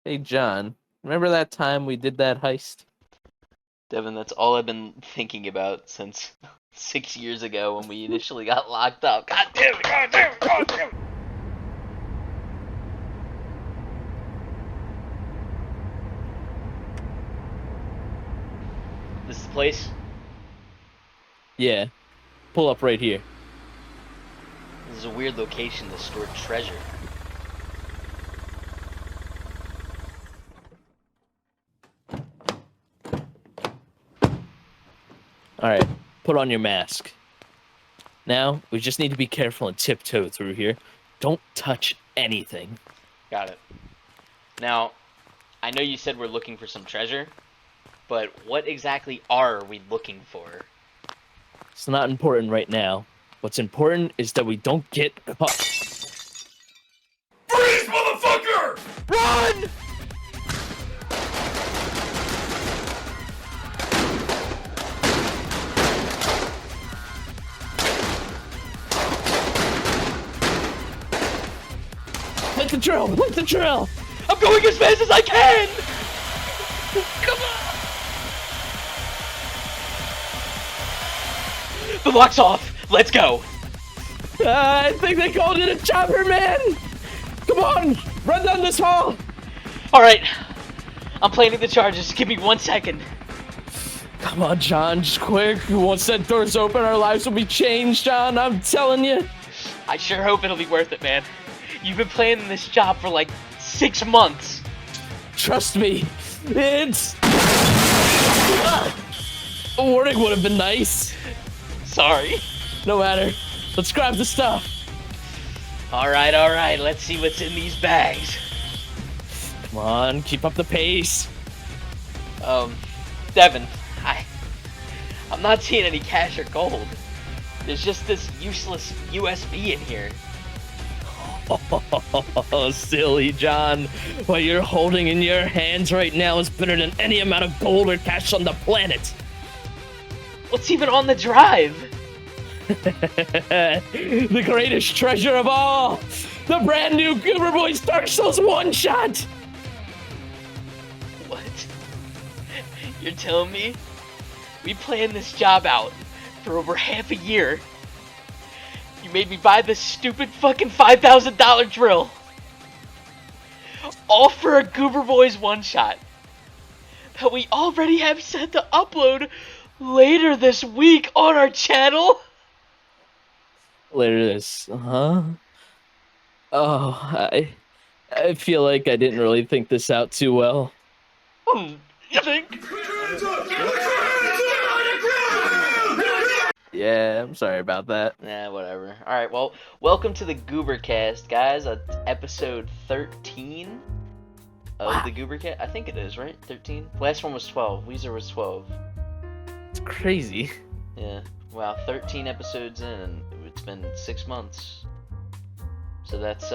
Hey, John, remember that time we did that heist? Devin, that's all I've been thinking about since 6 years ago when we initially got locked up. God damn it! God damn it! God damn it! This is the place? Yeah, pull up right here. This is a weird location to store treasure. Alright, put on your mask. Now, we just need to be careful and tiptoe through here. Don't touch anything. Got it. Now, I know you said we're looking for some treasure, but what exactly are we looking for? It's not important right now. What's important is that we don't get caught. Freeze, motherfucker! Run! Hit the drill! Hit the drill! I'm going as fast as I can! Come on! The lock's off! Let's go! I think they called it a chopper, man! Come on! Run down this hall! Alright. I'm planning the charges. Give me 1 second. Come on, John, just quick. Once that door's open, our lives will be changed, John. I'm telling you. I sure hope it'll be worth it, man. You've been planning this job for like 6 months. Trust me. It's... A warning would have been nice. Sorry. No matter. Let's grab the stuff. Alright. Let's see what's in these bags. Come on, keep up the pace. Devin, I'm not seeing any cash or gold. There's just this useless USB in here. Oh, silly John. What you're holding in your hands right now is better than any amount of gold or cash on the planet. What's even on the drive? The greatest treasure of all. The brand new Goober Boys Dark Souls one-shot. What? You're telling me we planned this job out for over half a year? You made me buy this stupid fucking $5,000 drill. All for a Goober Boys one-shot that we already have set to upload later this week on our channel? Later this, huh? Oh, I feel like I didn't really think this out too well. You think? Yeah, I'm sorry about that. Nah, whatever. Alright, well, welcome to the GooberCast, guys. Episode 13 of the GooberCast. I think it is, right? 13? Last one was 12. Weezer was 12. It's crazy. Yeah. Wow, 13 episodes in, and it's been 6 months. So that's,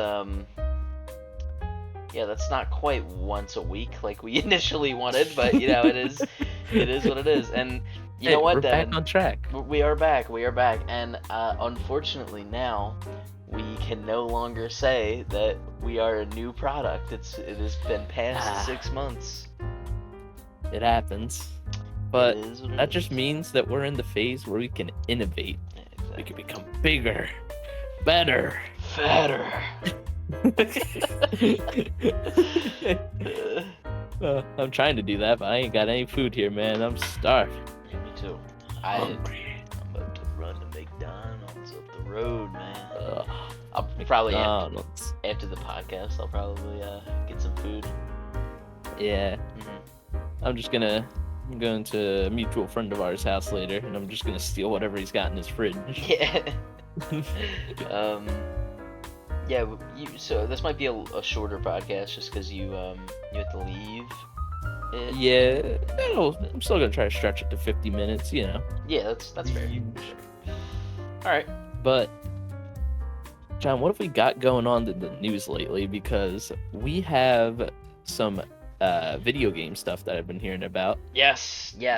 yeah, that's not quite once a week like we initially wanted, but, you know, it is what it is. And you know what, we're Devin? back on track. We are back, and unfortunately now, we can no longer say that we are a new product. It has been past 6 months. It happens. But that just is. means that we're in the phase where we can innovate. Yeah, exactly. We can become bigger, better. Fatter. I'm trying to do that, but I ain't got any food here, man. I'm starving. Yeah, me too. Hungry. I'm about to run to McDonald's up the road, man. Ugh, I'll probably McDonald's. after the podcast, I'll probably get some food. Yeah. Mm-hmm. I'm going to a mutual friend of ours' house later, and I'm just gonna steal whatever he's got in his fridge. Yeah. Yeah. So this might be a shorter podcast, just because you have to leave. Yeah, I'm still gonna try to stretch it to 50 minutes, you know. Yeah, that's fair. All right. But John, what have we got going on in the news lately? Because we have some video game stuff that I've been hearing about. Yes. You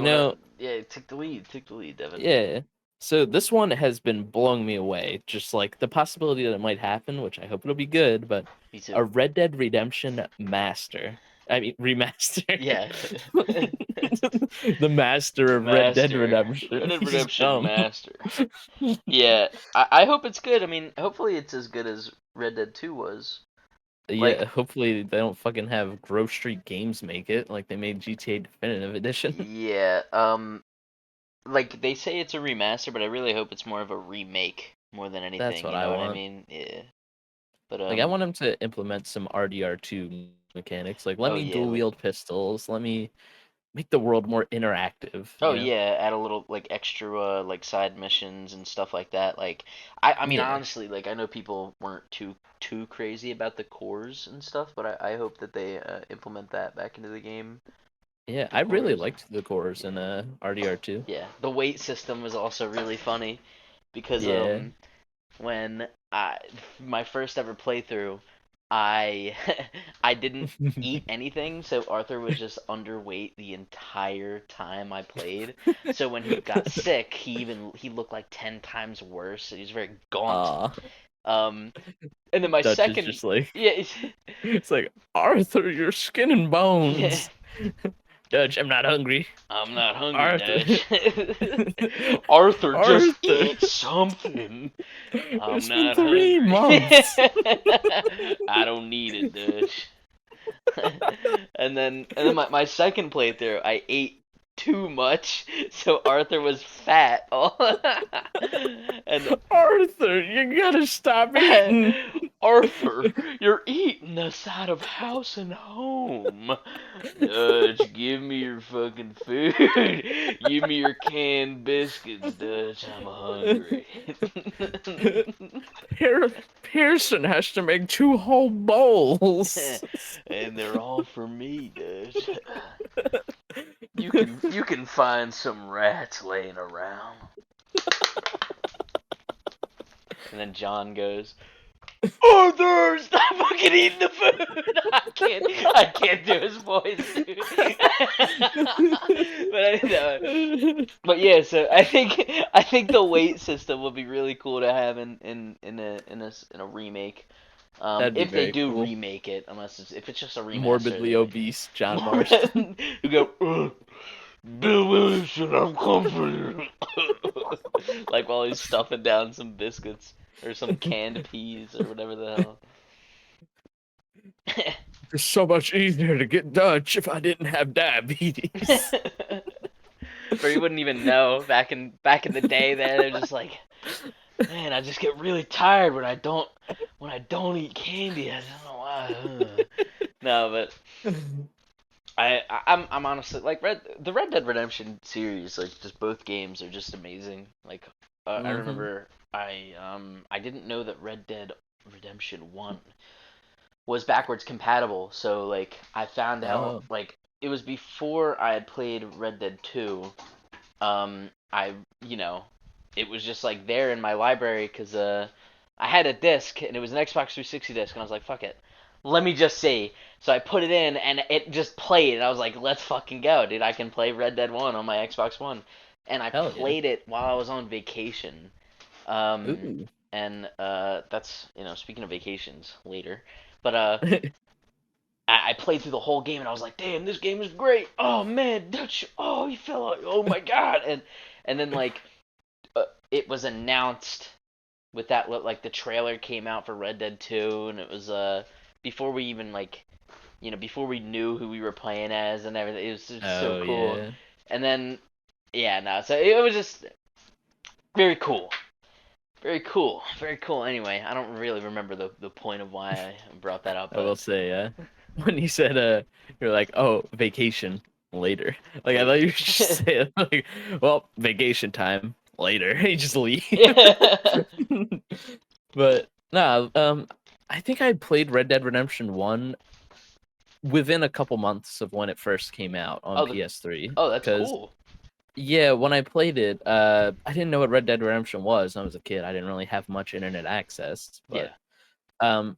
know, Yeah, take the lead, Devin. yeah. So this one has been blowing me away. Just like the possibility that it might happen, which I hope it'll be good, but Me a too. Red Dead Redemption master. I mean remaster. Yeah. The master of Red Dead Master. Red Redemption. Dead He's Redemption dumb. Master. Yeah, I hope it's good. I mean, hopefully it's as good as Red Dead 2 was. Yeah, Like, hopefully they don't fucking have Grove Street Games make it like they made GTA Definitive Edition. yeah, like they say it's a remaster, but I really hope it's more of a remake more than That's anything, what you I know what I want. mean? Yeah. But Like I want them to implement some RDR2 mechanics. Like let oh me yeah, dual like wield pistols. Let me make the world more interactive, oh you know? yeah, add a little like extra like side missions and stuff like that. Like I mean Yeah. honestly, like I know people weren't too crazy about the cores and stuff, but I hope that they implement that back into the game. Yeah, The I really cores. liked the cores in Yeah. RDR2. Yeah. The weight system was also really funny because Yeah. when I my first ever playthrough, I I didn't eat anything, so Arthur was just underweight the entire time I played. So when he got sick, he looked like 10 times worse. He was very gaunt. Aw. Um, and then my Dutch is second, just like yeah, it's like Arthur, your skin and yeah, bones. Dutch, I'm not hungry. I'm not hungry, Arthur. Dutch. Arthur, just Arthur. eat something. I'm It's been not 3 months. hungry. I don't need it, Dutch. And then my second playthrough, I ate too much, so Arthur was fat. And Arthur, you gotta stop eating. Arthur, you're eating us out of house and home. Dutch, give me your fucking food. Give me your canned biscuits, Dutch. I'm hungry. Pearson has to make 2 whole bowls. And they're all for me, Dutch. You can find some rats laying around. And then John goes, Arthur, stop fucking eating the food. I can't do his voice, dude. But yeah, so I think the weight system would be really cool to have in a remake. That'd be If they very do cool. remake it, if it's just a remaster, Morbidly they like obese John Marston. you go, Bill Williamson, I'm comforted. Like while he's stuffing down some biscuits or some canned peas or whatever the hell. It's so much easier to get Dutch if I didn't have diabetes. Or you wouldn't even know back in the day. They're just like, man, I just get really tired when I don't eat candy. I don't know why. No, but I'm honestly like the Red Dead Redemption series, like just both games are just amazing. Like I Hmm. remember I didn't know that Red Dead Redemption 1 was backwards compatible. So like I found out Oh, like it was before I had played Red Dead 2. I it was just like there in my library because I had a disc and it was an Xbox 360 disc and I was like fuck it, let me just see. So I put it in and it just played and I was like let's fucking go, dude. I can play Red Dead 1 on my Xbox One, and I hell yeah. played it while I was on vacation. Um, Ooh. and that's speaking of vacations later, but I played through the whole game and I was like, damn, this game is great. Oh man, Dutch. Oh, he fell out. Oh my god. And then like it was announced with that like the trailer came out for Red Dead 2 and it was before we even like before we knew who we were playing as and everything. It was just so Oh cool. yeah. And then yeah, no, so it was just very cool. Very cool. Very cool. Anyway, I don't really remember the point of why I brought that up, I will but say, when you said you're like, oh, vacation later. Like I thought you later. were just saying like, well, vacation time later. You just leave. Yeah. But nah, I think I played Red Dead Redemption 1 within a couple months of when it first came out on Oh, PS3. that's Because cool. yeah, when I played it, I didn't know what Red Dead Redemption was. When I was a kid. I didn't really have much internet access, Yeah. but um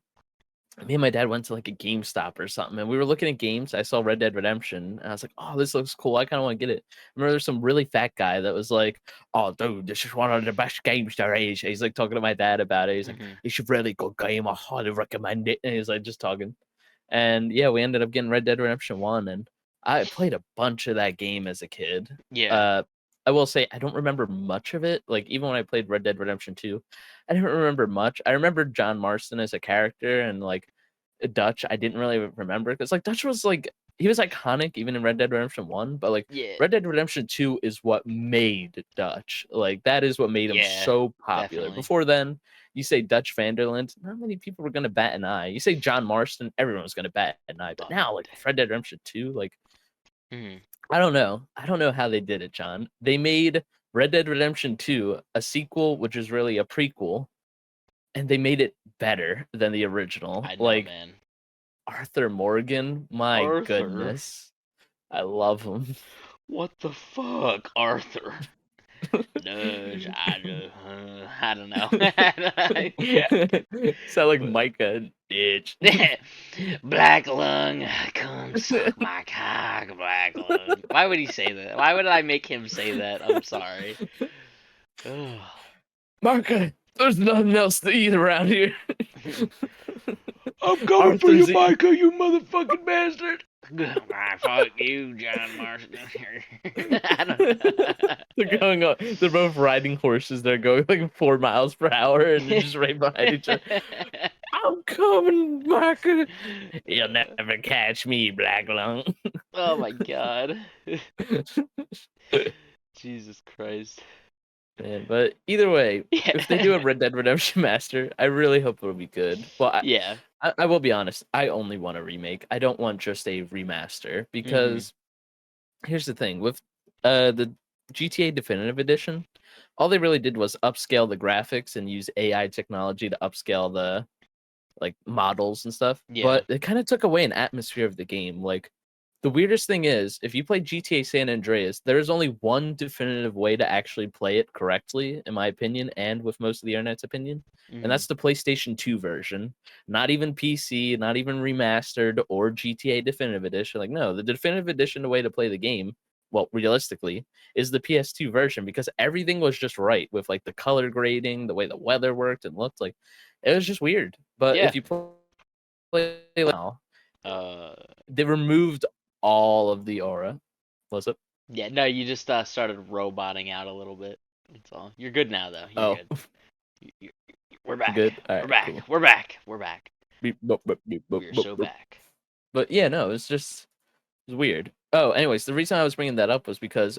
me and my dad went to like a GameStop or something, and we were looking at games. I saw Red Dead Redemption, and I was like, "Oh, this looks cool. I kind of want to get it." I remember there's some really fat guy that was like, "Oh, dude, this is one of the best games there is." He's like talking to my dad about it. He's like, Hmm. "It's a really good game. I highly recommend it." And he's like just talking, and yeah, we ended up getting Red Dead Redemption 1, and I played a bunch of that game as a kid. Yeah. Uh, I will say I don't remember much of it. Like even when I played Red Dead Redemption 2, I didn't remember much. I remember John Marston as a character and like Dutch. I didn't really remember because like Dutch was like he was iconic even in Red Dead Redemption 1, but like Yeah. Red Dead Redemption 2 is what made Dutch. Like that is what made him Yeah. so popular. Definitely. Before then, you say Dutch Vanderland, not many people were gonna bat an eye. You say John Marston, everyone was gonna bat an eye. But Oh, now, like Red Dead Redemption 2, like mhm. I don't know. I don't know how they did it, John. They made Red Dead Redemption 2 a sequel, which is really a prequel, and they made it better than the original. I know, Like man. Arthur Morgan, my Arthur. goodness. I love him. What the fuck, Arthur? Nudge, I don't know. Yeah. Sound like Micah, bitch. Black lung, come suck my cock, black lung. Why would he say that? Why would I make him say that? I'm sorry. Ugh. Micah, there's nothing else to eat around here. I'm coming for you, Arthur's eating. Micah, you motherfucking bastard. Fuck you, John Marston. I don't They're going on. They're both riding horses. They're going like 4 miles per hour, and they're just right behind each other. I'm coming, Micah. You'll never catch me, Black Lung. Oh my god. Jesus Christ. Man, but either way, if they do a Yeah. Red Dead Redemption Master, I really hope it'll be good. Well, Yeah. I will be honest. I only want a remake. I don't want just a remaster Mhm. because here's the thing with the GTA Definitive Edition, all they really did was upscale the graphics and use AI technology to upscale the like models and stuff, Yeah. but it kind of took away an atmosphere of the game. Like the weirdest thing is, if you play GTA San Andreas, there is only one definitive way to actually play it correctly, in my opinion, and with most of the internet's opinion, and Mhm. that's the PlayStation 2 version. Not even PC, not even remastered or GTA Definitive Edition. Like, no, the Definitive Edition, the way to play the game, well, realistically, is the PS2 version because everything was just right with like the color grading, the way the weather worked and looked like it was just weird. But Yeah. if you play now, Uh they removed all of the aura. Was it? yeah, no, you just started roboting out a little bit. That's all. You're good now though. You're Oh, good. You, we're back. good. All We're right, back. cool. We're back. We're back. Beep, boop, boop, beep, boop, We're boop, so boop. back. But yeah, no, it's weird. Oh, anyways, the reason I was bringing that up was because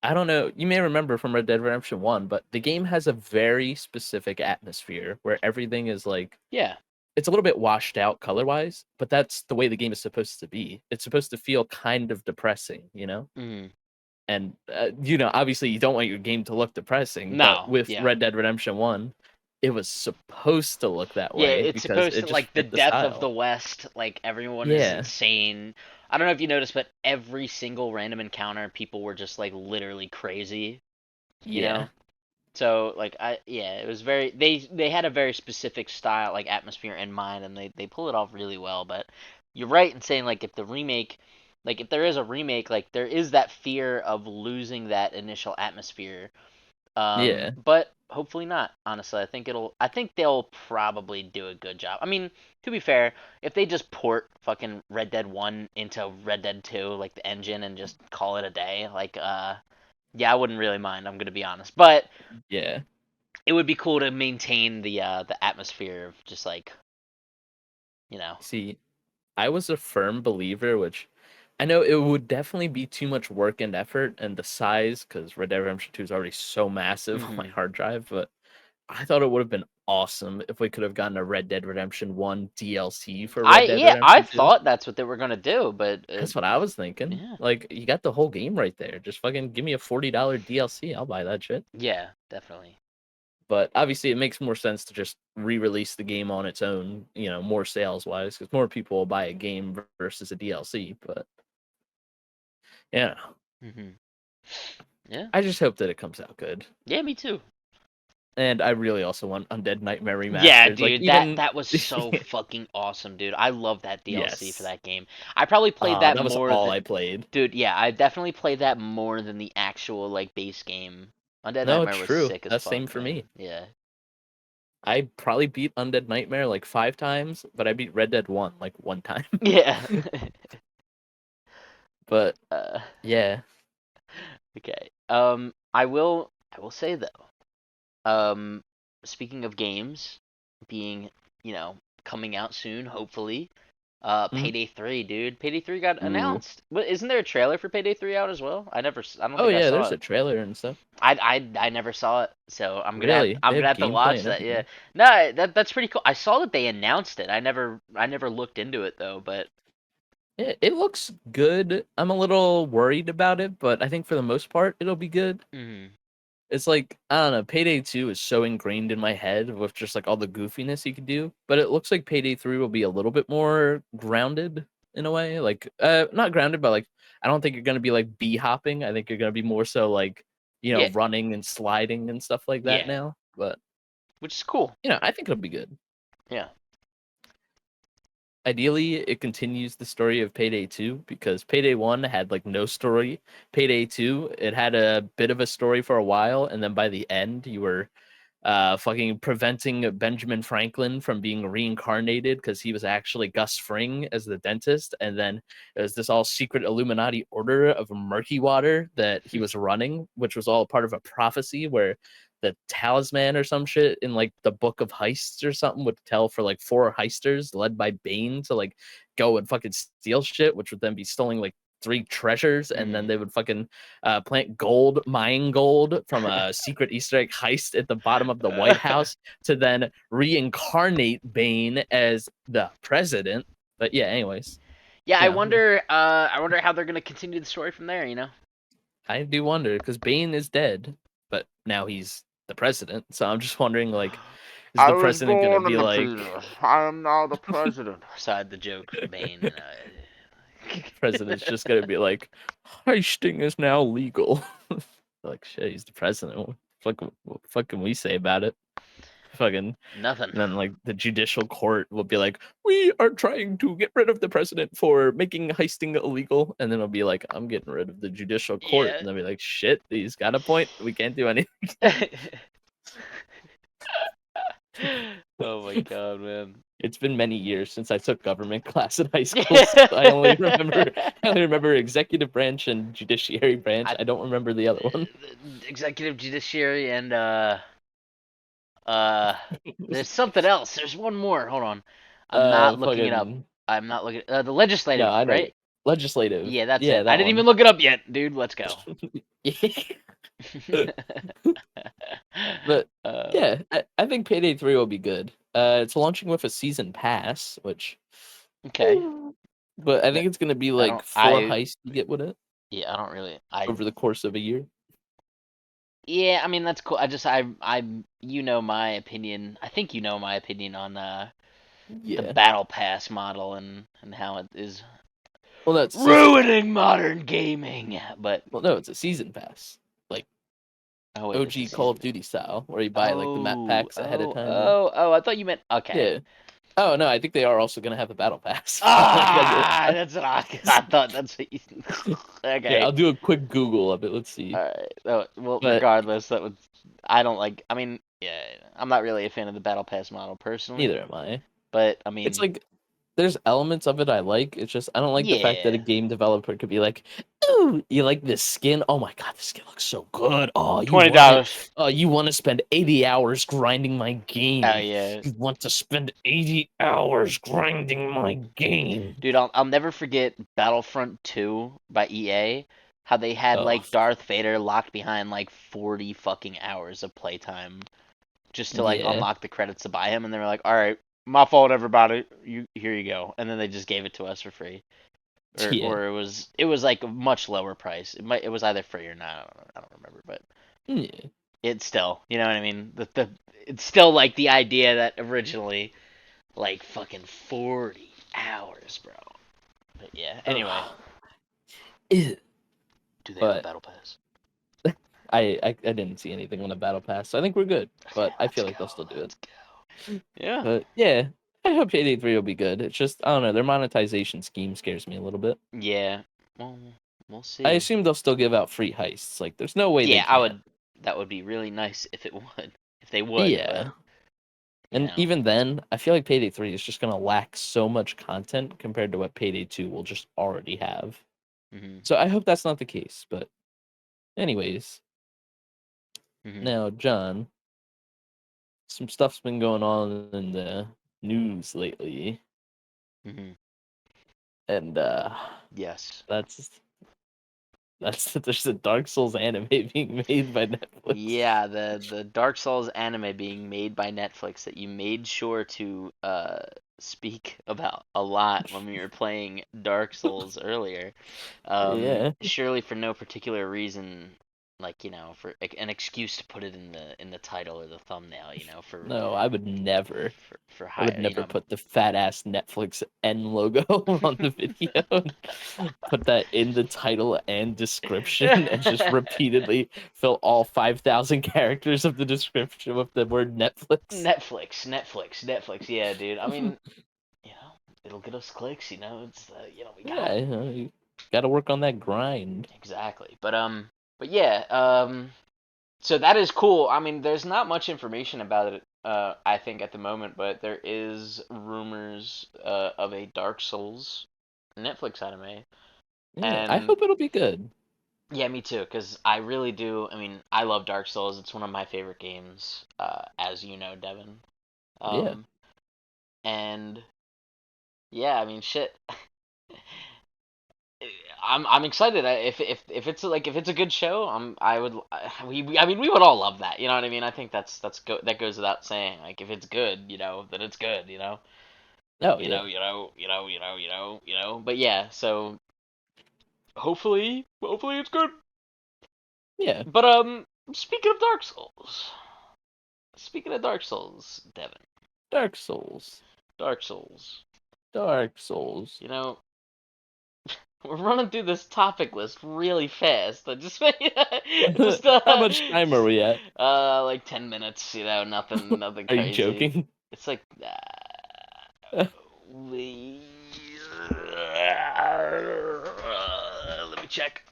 I don't know. You may remember from Red Dead Redemption 1, but the game has a very specific atmosphere where everything is like Yeah. it's a little bit washed out color wise, but that's the way the game is supposed to be. It's supposed to feel kind of depressing, you know? Mhm. And obviously you don't want your game to look depressing, but No. with Yeah. Red Dead Redemption 1, it was supposed to look that Yeah, way it's because supposed it to just like the fit the death of the style. West, like everyone is Yeah. insane. I don't know if you noticed, but every single random encounter, people were just like literally crazy, you Yeah. know? So like yeah, it was very they had a very specific style, like atmosphere in mind, and they pull it off really well. But you're right in saying like if the remake, like if there is a remake, like there is that fear of losing that initial atmosphere. Yeah. But hopefully not. Honestly, I think they'll probably do a good job. I mean, to be fair, if they just port fucking Red Dead 1 into Red Dead 2, like the engine, and just call it a day, like yeah, I wouldn't really mind. I'm gonna be honest, but Yeah. it would be cool to maintain the atmosphere of just like you know. See, I was a firm believer, which I know it would definitely be too much work and effort and the size because Red Dead Redemption 2 is already so massive on my Hmm. hard drive, but I thought it would have been awesome if we could have gotten a Red Dead Redemption 1 DLC for Red Dead I Redemption 2. thought that's what they were gonna do, but That's what I was thinking. yeah, Like, you got the whole game right there. Just fucking give me a $40 DLC. I'll buy that shit. yeah, definitely. But obviously, it makes more sense to just re-release the game on its own, more sales wise, because more people will buy a game versus a DLC. But yeah, Hmm. Yeah, I just hope that it comes out good. yeah, me too. And I really also want Undead Nightmare Yeah, Remastered. Like dude, that even that was so fucking awesome, dude. I love that DLC for yes. that game. I probably played that That was more all than I played. dude, yeah, I definitely played that more than the actual like base game. Undead No, Nightmare it's was true. sick as That's same fuck, for man. me. Yeah. I probably beat Undead Nightmare like 5 times, but I beat Red Dead 1 like 1 time. Yeah. But uh, yeah. okay. I will say though, um speaking of games being, you know, coming out soon, hopefully. Mhm. Payday 3, dude. Payday 3 got Ooh. announced. But isn't there a trailer for Payday 3 out as well? I don't Oh think I yeah, saw there's it. a trailer and stuff. I never saw it, so Really? I'm They gonna have have to gameplay watch and that. Yeah, everything. no, that's pretty cool. I saw that they announced it. I never looked into it though. But It looks good. I'm a little worried about it, but I think for the most part it'll be good. mhm. It's like, I don't know, Payday 2 is so ingrained in my head with just like all the goofiness you could do, but it looks like Payday 3 will be a little bit more grounded in a way. Like not grounded, but like I don't think you're gonna be like bee hopping. I think you're gonna be more so like, Yeah, running and sliding and stuff like that yeah, now. But which is cool. I think it'll be good. Yeah. Ideally, it continues the story of Payday 2 because Payday 1 had like no story. Payday 2, it had a bit of a story for a while, and then by the end, you were fucking preventing Benjamin Franklin from being reincarnated because he was actually Gus Fring as the dentist, and then there's this all secret Illuminati order of murky water that he was running, which was all part of a prophecy where the talisman or some shit in like the book of heists or something would tell for like 4 heisters led by Bane to like go and fucking steal shit, which would then be stealing like 3 treasures, and then Mhm. they would fucking plant gold, mine gold from a secret Easter egg heist at the bottom of the White House to then reincarnate Bane as the president. But yeah, anyways, Yeah, you know, I wonder how they're gonna continue the story from there. You know. I do wonder because Bane is dead, but now he's the president. So I'm just wondering, like, is I the was president gonna born in be the like, future. I am now the president. Side the joke, Bane. president's just gonna be like, heisting is now legal? Like, shit, he's the president. What can we say about it? Fucking. Nothing. And then, like, the judicial court will be like, we are trying to get rid of the president for making heisting illegal. And then it'll be like, I'm getting rid of the judicial court. Yeah. And they'll be like, shit, he's got a point. We can't do anything. Oh my god, man. It's been many years since I took government class in high school. So I only remember executive branch and judiciary branch. I, I don't remember the other one. executive judiciary and uh there's something else. There's one more. Hold on. I'm not looking it up. Fucking I'm not looking the no, legislative, I know. right? Legislative. Yeah, that's Yeah, it. I that didn't even one. look it up yet, dude. Let's go. But uh, yeah, I think Payday 3 will be good. It's launching with a season pass, which okay. but I That think it's gonna be I like don't 4 I heists you get with it yeah, I don't really I over the course of a year. yeah, I mean that's cool. I you know my opinion. I think you know my opinion on the Yeah. battle pass model and how it is Well, no, it's a season pass. ruining modern gaming. But Well, no, it's a season pass. Like oh wait, it's a OG Call season. of Duty style, where you buy like the map packs ahead of time. Oh! I thought you meant okay. Yeah. Oh no, I think they are also gonna have a battle pass. Like, Ah, that's what I thought. That's what you. Here, Okay. I'll do a quick Google of it. Let's see. All right. Oh, well, But regardless, that would. I don't like. I mean, yeah, I'm not really a fan of the battle pass model personally, neither am I. but I It's mean, like there's elements of it I like. It's just I don't like the fact that a yeah, game developer could be like, "Ooh, you like this skin? Oh my god, this skin looks so good. Oh, you want it? $20. Oh, you want to spend 80 hours grinding my Oh game? yeah, You want to spend 80 hours grinding my game?" dude, I'll never forget Battlefront 2 by EA. How they had Oh, like Darth Vader locked behind like 40 fucking hours of playtime just to like yeah, unlock the credits to buy him, and they were like, "All right, my fault, everybody. You here you go," and then they just gave it to us for free, yeah, or it was like a much lower price. It was either free or not. I don't remember, but yeah. it's still, you know what I mean. The it's still like the idea that originally like fucking 40 hours, bro. But yeah. Anyway, Ugh. do they have a But battle pass? I didn't see anything on the battle pass, so I think we're good. Okay, But I let's feel like go. they'll still do it. Let's go. Yeah. But yeah, I hope Payday 3 will be good. It's just I don't know, their monetization scheme scares me a little bit. Yeah. Well, we'll I see. assume they'll still give out free heists. Like, there's no way they Yeah, I can't. would. That would be really nice if it would. If they would, but Yeah. you And know. even then, I feel like Payday 3 is just gonna lack so much content compared to what Payday 2 will just already have. Mhm. So I hope that's not the case. But anyways, Mhm. now John, some stuff's been going on in the news lately, Mhm. and Yes. that's there's a Dark Souls anime being made by Netflix. Yeah, the Dark Souls anime being made by Netflix that you made sure to speak about a lot when we were playing Dark Souls earlier. Yeah. Surely for no particular reason, like for an excuse to put it in the title or the thumbnail, for No, I would never. I would high, never put the fat ass Netflix N logo on the video. Put that in the title and description and just repeatedly fill all 5,000 characters of the description with the word Netflix. Netflix. Yeah, dude. I mean, it'll get us clicks. It's we got Yeah, it. you gotta work on that grind. Exactly. But yeah, so that is cool. I mean, there's not much information about it, I think at the moment, but there is rumors of a Dark Souls Netflix anime, Yeah, I and hope it'll be good. yeah, me too, because I really do. I mean, I love Dark Souls. It's one of my favorite games, as you know, Devin. Yeah. Um, and yeah, I mean, shit. I'm excited. If it's a good show, I mean we would all love that. You know what I mean? I think that goes without saying. Like if it's good, then it's good. Oh yeah. But yeah, so hopefully it's good. Yeah. But speaking of Dark Souls, Devin, Dark Souls. Dark Souls. Dark Souls. You know, we're running through this topic list really fast. I just just How much time are we at? like 10 minutes. Nothing Are you crazy. joking? It's like we. Let me check.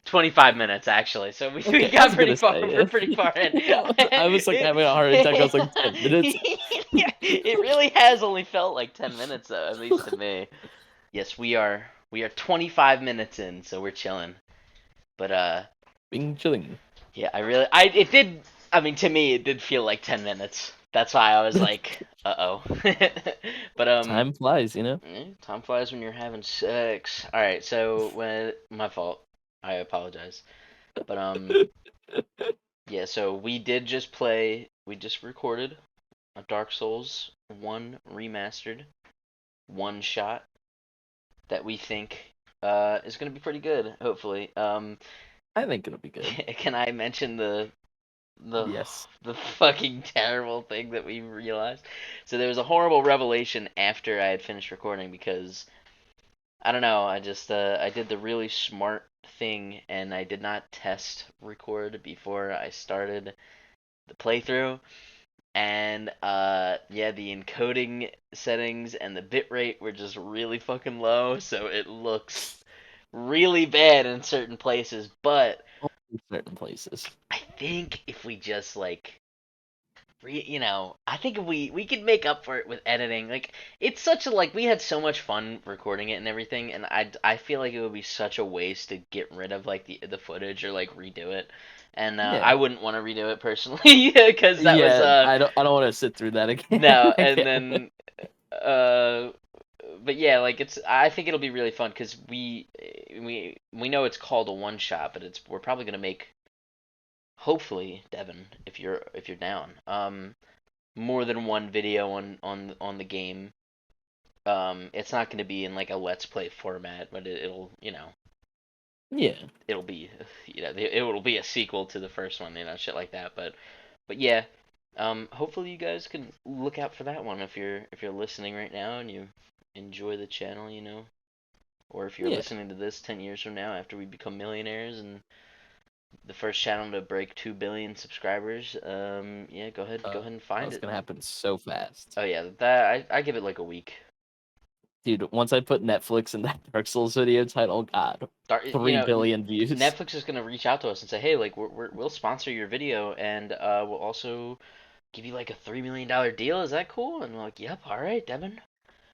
25 minutes actually, so we Okay, I got was gonna say we're pretty far in. I was like having a heart attack. I was like 10 minutes. Yeah, it really has only felt like 10 minutes though, at least to me. Yes, we are 25 minutes in, so we're chilling. But Being chilling. yeah, I it did. I mean, to me, it did feel like 10 minutes. That's why I was like, uh-oh. But Time flies, time flies when you're having sex. All right, so when my fault, I apologize. But yeah, so we just recorded a Dark Souls 1 remastered one shot that we think is going to be pretty good, hopefully. I think it'll be good. Can I mention the Yes. the fucking terrible thing that we realized? So there was a horrible revelation after I had finished recording because I don't know, I did the really smart thing and I did not test record before I started the playthrough. And yeah, the encoding settings and the bitrate were just really fucking low, so it looks really bad in certain places. But Only certain places. I think if we just I think if we could make up for it with editing. Like it's such a we had so much fun recording it and everything, and I feel like it would be such a waste to get rid of the footage or redo it. And Yeah. I wouldn't want to redo it personally because that was Yeah, I don't want to sit through that again. no, I and can't. then uh but yeah, I think it'll be really fun because we know it's called a one shot, but we're probably gonna make, hopefully, Devin, if you're down, more than one video on the game. It's not gonna be in a let's play format, but it'll Yeah. it'll be it will be a sequel to the first one, shit like that. But yeah, hopefully you guys can look out for that one if you're listening right now and you enjoy the channel, or if you're Yeah. listening to this 10 years from now after we become millionaires and the first channel to break 2 billion subscribers. Yeah, go ahead and find That's it. gonna happen so fast. Oh yeah, that I give it like a week. Dude, once I put Netflix in that Dark Souls video title, God, You 3 know, billion views. Netflix is gonna reach out to us and say, hey, like we'll sponsor your video and we'll also give you like a $3 million deal. Is that cool? And we're like, yep, all right, Devin.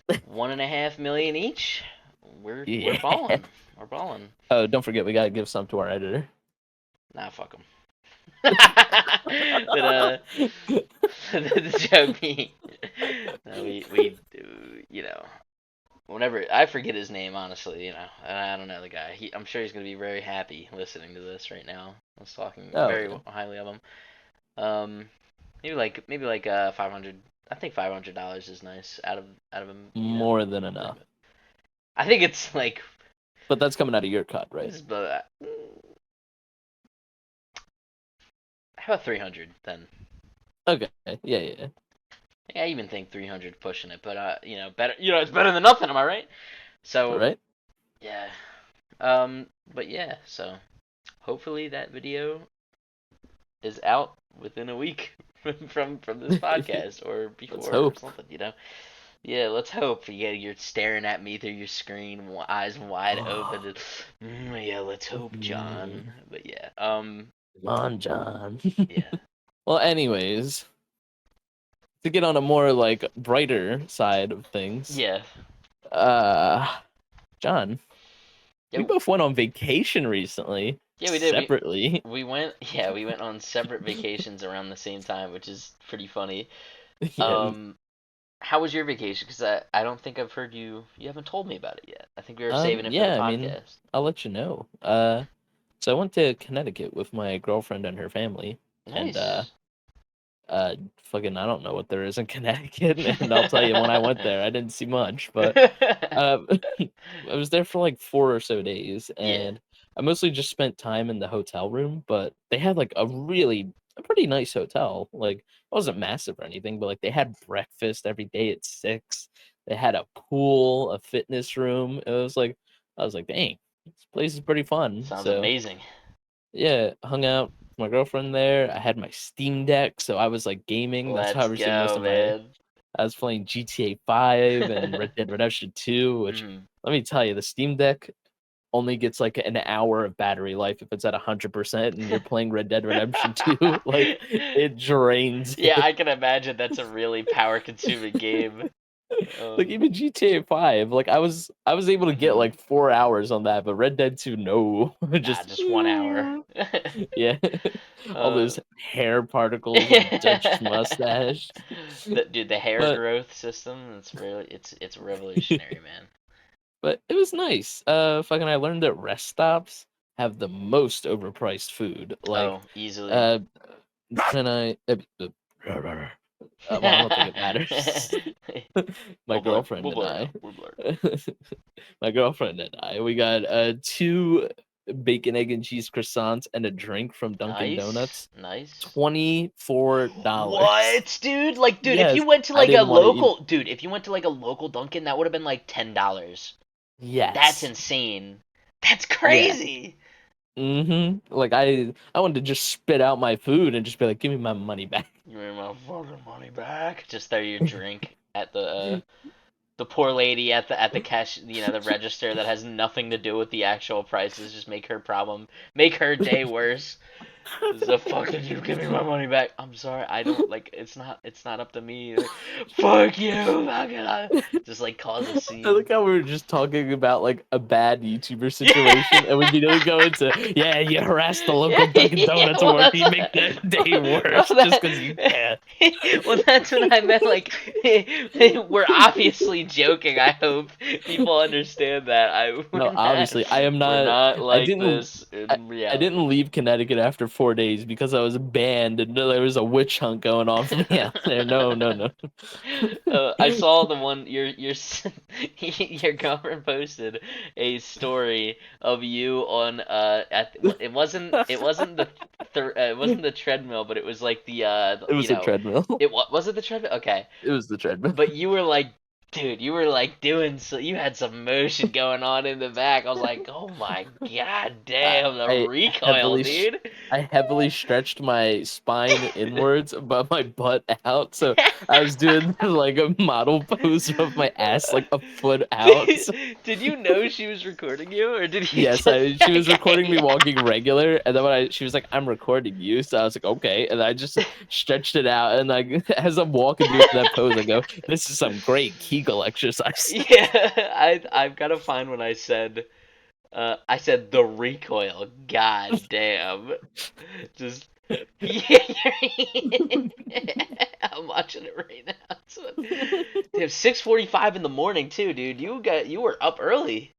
1.5 million each. We're Yeah. balling. We're balling. Oh, don't forget, we gotta give some to our editor. Nah, fuck them. But the joke being, no, we you know, whenever I forget his name, honestly, you know, I don't know the guy. I'm sure he's gonna be very happy listening to this right now. I was talking Oh, very yeah. highly of him. Um, maybe like 500. I think $500 is nice out of him. You know, More than for enough. him. I think it's like, But that's coming out of your cut, right? but how about 300 then? Okay. Yeah, yeah. I even think 300 pushing it, but you know, better. You know, it's better than nothing. Am I right? All So right. yeah. But yeah. So hopefully that video is out within a week from this podcast or Let's before or hope. something. You know. Yeah. Let's hope. Yeah. You're staring at me through your screen, eyes wide open. Yeah. Let's hope, John. But yeah. Come on, John. Yeah. Well, anyways, to get on a more like brighter side of things, Yeah. uh, John, we Yeah. both went on vacation recently, Yeah. We did. separately. We went. Yeah. We went on separate vacations around the same time, which is pretty funny. Yeah. How was your vacation? Because I don't think I've heard you. You haven't told me about it yet. I think we were saving it for the Yeah, I mean, podcast. I'll let you know. So I went to Connecticut with my girlfriend and her family, and Nice. fucking I don't know what there is in Connecticut, and I'll tell you when I went there, I didn't see much, but uh, I was there for like 4 or so days, Yeah. and I mostly just spent time in the hotel room. But they had like a pretty nice hotel. Like it wasn't massive or anything, but like they had breakfast every day at 6. They had a pool, a fitness room. It was like I was like, dang, this place is pretty fun. Sounds So amazing. yeah, hung out with my girlfriend there. I had my Steam Deck, so I was like gaming. That's how I Let's was doing most go, of my. man. I was playing GTA 5 and Red Dead Redemption 2, which Mm. let me tell you, the Steam Deck only gets like an hour of battery life if it's at 100% and you're playing Red Dead Redemption 2. Like it drains Yeah, it. I can imagine that's a really power-consuming game. Like even GTA 5, like I was able to get Mhm. like 4 hours on that, but Red Dead 2, no. Nah, Just just 1 hour. yeah. All uh, those hair particles of Dutch mustache. dude, the hair But growth system, it's revolutionary, man. but it was nice. Fucking I learned that rest stops have the most overpriced food. Like Oh, easily. uh and well, I don't think it matters. My We'll blur. girlfriend We'll and blur it I, out. We'll blur it my girlfriend and I, we got 2 bacon, egg, and cheese croissants and a drink from out. Dunkin' Nice. Donuts. Nice. $24. What, dude? Like, dude, if Yes, you went to I like a didn't want to eat. local, dude, if you went to like a local Dunkin', that would have been like $10. That's Yes, insane. That's yeah. crazy. Like I wanted to just spit out my food and just be like, give me my money back. You want my fucking money back? Just throw your drink at the poor lady at the cash, you know, the register that has nothing to do with the actual prices. Just make her day worse. The fuck did you give me my money back? I'm sorry, I don't like. It's not up to me. Like, fuck you, fuck it. Just like cause a I scene. like how we were just talking about like a bad YouTuber Yeah, situation, and we immediately go into, yeah, you harassed the local yeah, Dunkin' yeah. Donuts Well, worker, that's you make their day well, worse just because you that, can. well, that's what I meant. Like, we're obviously joking. I hope people understand that. No, obviously, I am We're not. not I like didn't. this I, in I reality. didn't leave Connecticut after 4 days because I was banned and there was a witch hunt going on for me out there. No, no, no. I saw the one your girlfriend posted a story of you on it wasn't it wasn't the treadmill, but it was like It was a treadmill. was it the treadmill? Okay, It was the treadmill. but you were like dude, you were like doing so. You had some motion going on in the back. I was like, oh my god, I, damn the I recoil, heavily dude. I heavily stretched my spine inwards, but my butt out. So I was doing like a model pose of my ass like a foot out. So, Did you know she was recording you, or did you yes, just she was recording me okay? walking regular, and then she was like, "I'm recording you," so I was like, "Okay," and I just stretched it out, and like as I'm walking doing that pose, I go, "This is some great Kegel exercise." Yeah, I've got to find when I said the recoil. God damn. Just yeah, I'm watching it right now. So, damn, 6:45 in the morning too, dude. You were up early.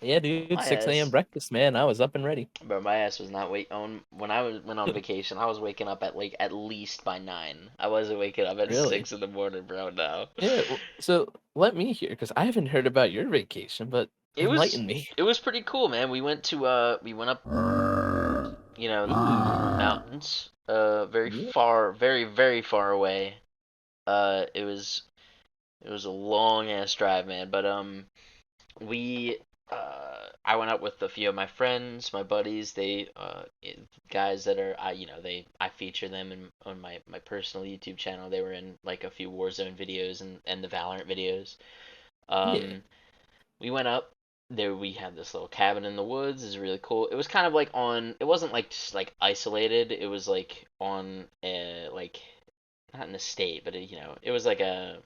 Yeah, dude, My 6 a.m. ass, breakfast, man. I was up and ready. bro. My ass was not wait on when went on vacation. I was waking up at like at least by 9. I wasn't waking up at Really? 6 in the morning, bro. No. Yeah. So let me hear, because I haven't heard about your vacation, but It was enlighten me. it was pretty cool, man. We went up, Ooh. mountains, very Yeah. far, very far away. It was a long ass drive, man. But we I went out with a few of my friends, my buddies. Guys that are I feature them on my personal YouTube channel. They were in like a few Warzone videos and the Valorant videos. Yeah. Um, we went up there. We had this little cabin in the woods. It's really cool. It was kind of like on. It wasn't like just like isolated. It was like on like not an estate, but it was like a.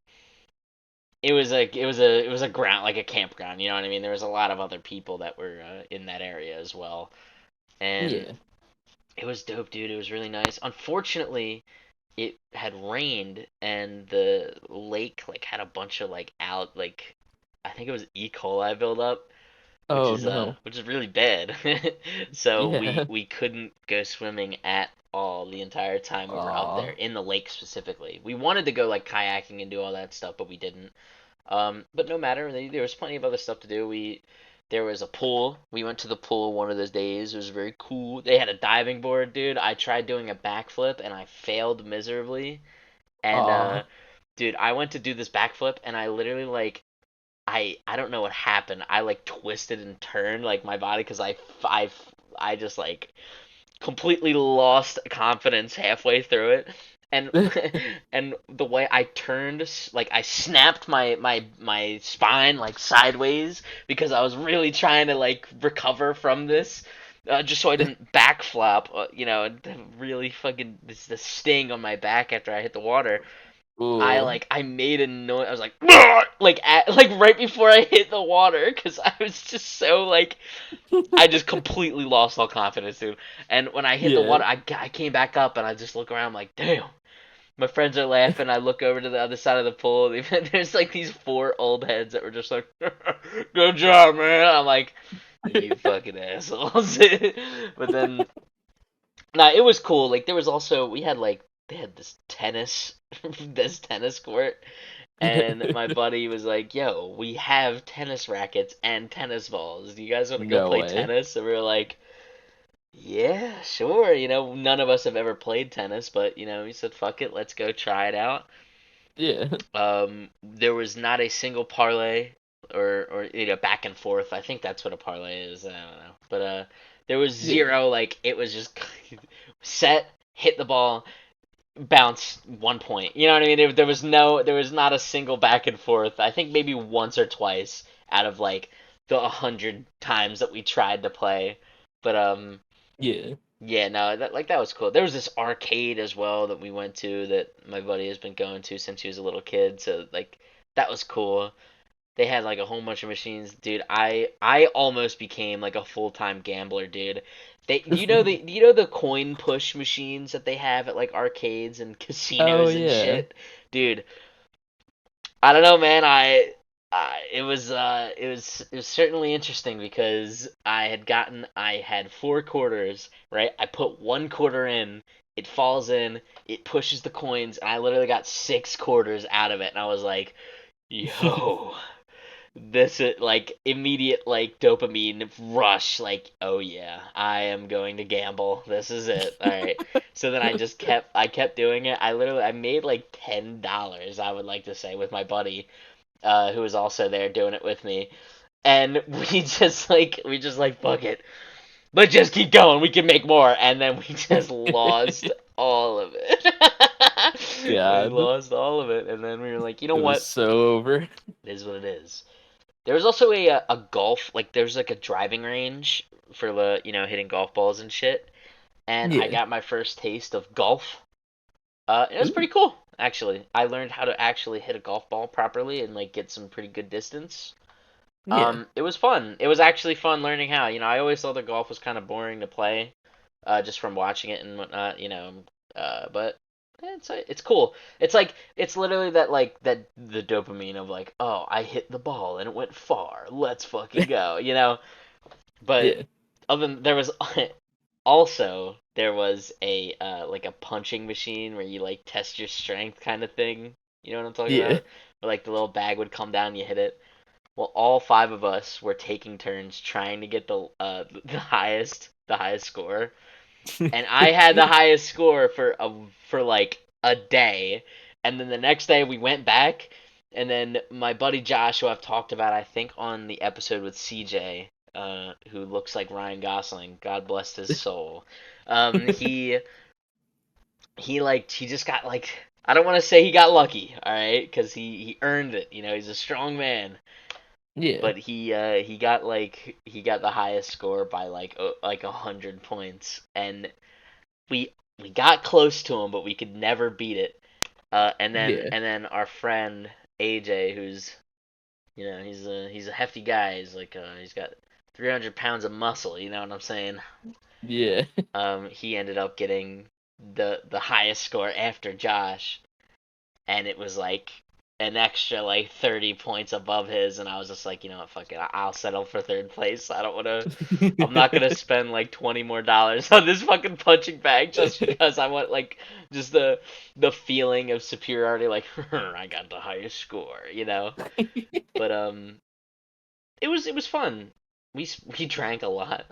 It was a ground like a campground. You know what I mean? There was a lot of other people that were in that area as well, and Yeah. it was dope, dude. It was really nice. Unfortunately, it had rained and the lake like had a bunch of like out like I think it was E. coli buildup, Oh no. which is really bad. So we Yeah. we couldn't go swimming at all the entire time we were up there Aw. in the lake specifically. We wanted to go like kayaking and do all that stuff, but we didn't. But no matter, there was plenty of other stuff to do. There was a pool. We went to the pool one of those days. It was very cool. They had a diving board, dude. I tried doing a backflip and I failed miserably. And Aw. dude, I went to do this backflip and I literally like I don't know what happened. I like twisted and turned like my body because I just like completely lost confidence halfway through it. And and the way I turned, like I snapped my spine like sideways because I was really trying to like recover from this, just so I didn't backflop. And really fucking the sting on my back after I hit the water. Ooh. I made a noise. I was like like right before I hit the water because I was just so like I just completely lost all confidence, dude. And when I hit the Yeah. water, I came back up and I just look around, I'm like, damn. My friends are laughing. I look over to the other side of the pool. There's like these 4 old heads that were just like, "Good job, man." I'm like, "You fucking assholes." But then, nah, it was cool. Like there was also we had like they had this this tennis court, and my buddy was like, "Yo, we have tennis rackets and tennis balls. Do you guys want to go No play way. tennis?" And we were like, "Yeah, sure." None of us have ever played tennis, but we said, "Fuck it, let's go try it out." Yeah. There was not a single parlay or back and forth. I think that's what a parlay is. I don't know, but there was Yeah. zero. Like it was just set, hit the ball, bounce 1 point. You know what I mean? There was not a single back and forth. I think maybe once or twice out of like the 100 times that we tried to play. But Yeah. yeah, no, that was cool. There was this arcade as well that we went to that my buddy has been going to since he was a little kid. So like that was cool. They had like a whole bunch of machines, dude. I almost became like a full-time gambler, dude. Do you know the coin push machines that they have at like arcades and Oh casinos and yeah. shit? Dude, I don't know, man. It was certainly interesting because I had 4 quarters, right? I put 1 quarter in, it falls in, it pushes the coins, and I literally got 6 quarters out of it, and I was like, yo, this is like immediate like dopamine rush, like, oh yeah, I am going to gamble. This is it. All right. So then I kept doing it. I made like $10, I would like to say, with my buddy who was also there doing it with me, and we just like fuck it, but just keep going. We can make more, and then we just lost all of it. We God, lost all of it, and then we were like, you know it was what? so over. It is what it is. There was also a golf, like there's like a driving range for the hitting golf balls and shit, and I Yeah. got my first taste of golf. It was Ooh, pretty cool, actually. I learned how to actually hit a golf ball properly and like get some pretty good distance. yeah. It was fun. It was actually fun learning how. I always thought the golf was kind of boring to play, just from watching it and whatnot. But it's cool. It's literally that the dopamine of like, oh, I hit the ball and it went far. Let's fucking go. But Yeah. other than there was also there was a like a punching machine where you like test your strength kind of thing. You know what I'm talking Yeah. about? Where like the little bag would come down, and you hit it. Well, all five of us were taking turns trying to get the highest score, and I had the highest score for like a day, and then the next day we went back, and then my buddy Josh, who I've talked about, I think on the episode with CJ, who looks like Ryan Gosling, God bless his soul, he just got like. I don't want to say he got lucky, all right, because he earned it. He's a strong man, Yeah. but he got the highest score by like 100 points, and we got close to him, but we could never beat it. And then Yeah. and then our friend AJ, who's he's a hefty guy. He's got 300 pounds of muscle. You know what I'm saying? Yeah. He ended up getting the highest score after Josh, and it was like an extra like 30 points above his, and I was just like, you know what, fuck it, I'll settle for third place. I'm not gonna spend like $20 more on this fucking punching bag just because I want like just the feeling of superiority, like I got the highest score. But it was fun. We drank a lot.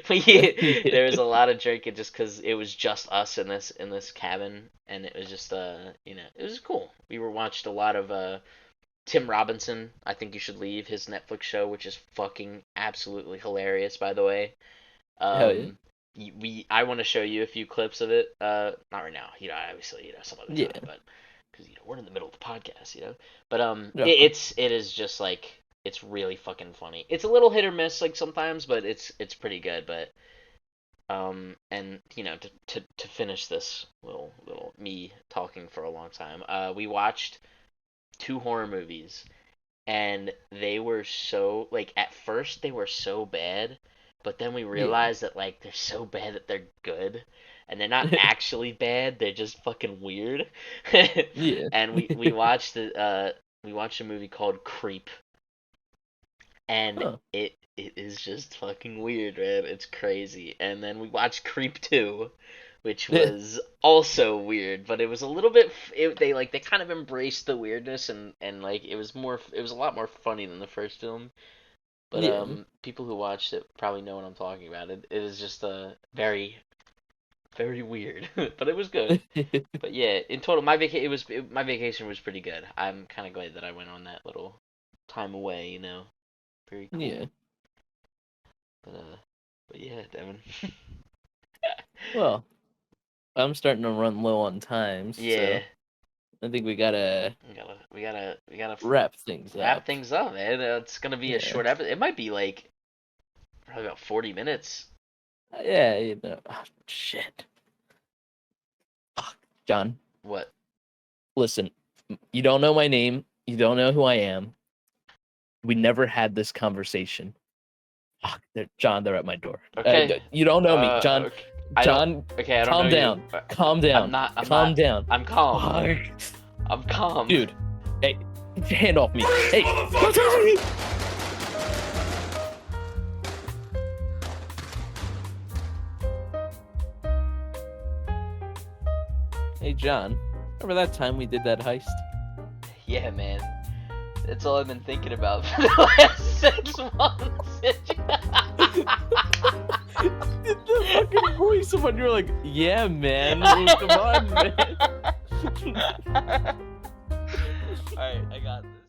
Yeah. There was a lot of drinking just because it was just us in this cabin, and it was just it was cool. We were watched a lot of Tim Robinson. I think you should leave his Netflix show, which is fucking absolutely hilarious, by the way. Hell yeah. I want to show you a few clips of it. Not right now. Obviously, some other Yeah. time, but because we're in the middle of the podcast. But No. it is just like it's really fucking funny. It's a little hit or miss like sometimes, but it's pretty good. But and to finish this little me talking for a long time, we watched two horror movies, and they were so like at first they were so bad, but then we Yeah. realized that like they're so bad that they're good, and they're not actually bad, they're just fucking weird. Yeah. And we watched a movie called Creep, and Huh. it is just fucking weird, man. It's crazy. And then we watched Creep 2, which was also weird, but it was a little bit they kind of embraced the weirdness, and like it was a lot more funny than the first film. But Yeah. people who watched it probably know what I'm talking about. It is just very very weird, but it was good. But yeah, in total, my vacation was pretty good. I'm kind of glad that I went on that little time away. Very Yeah. cool. But yeah, Devin. Well, I'm starting to run low on time, Yeah, so I think we gotta we gotta wrap things wrap up. things up, man. It's gonna be a Yeah. short episode. It might be like probably about 40 minutes. Yeah, shit. Fuck, John, What? listen, you don't know my name. You don't know who I am. We never had this conversation. Fuck, John, they're at my door. Okay. You don't know me, John. Okay. I don't. John, Okay, I don't know calm you. down. Calm I'm down. not. I'm Calm not. down. I'm calm. Fuck. I'm calm. Dude, hey, get your hand off me. Hey, don't touch me. Hey, John, remember that time we did that heist? Yeah, man. That's all I've been thinking about for the last 6 months. Did the fucking voice of when you were like, yeah, man. Come on, man. Alright, I got this.